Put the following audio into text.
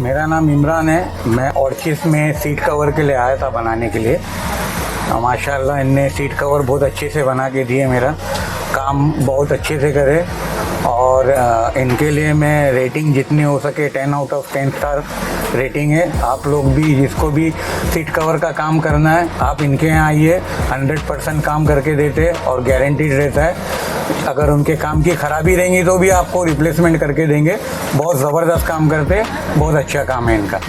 मेरा नाम इमरान है। मैं ऑर्चिस में सीट कवर के लिए आया था बनाने के लिए। माशाल्लाह इनने सीट कवर बहुत अच्छे से बना के दिए, मेरा काम बहुत अच्छे से करे और इनके लिए मैं रेटिंग जितनी हो सके 10 आउट ऑफ 10 स्टार रेटिंग है। आप लोग भी जिसको भी सीट कवर का काम करना है आप इनके यहाँ आइए, 100% काम करके देते और गारंटीड रहता है। अगर उनके काम की खराबी रहेंगी तो भी आपको रिप्लेसमेंट करके देंगे। बहुत ज़बरदस्त काम करते, बहुत अच्छा काम है इनका।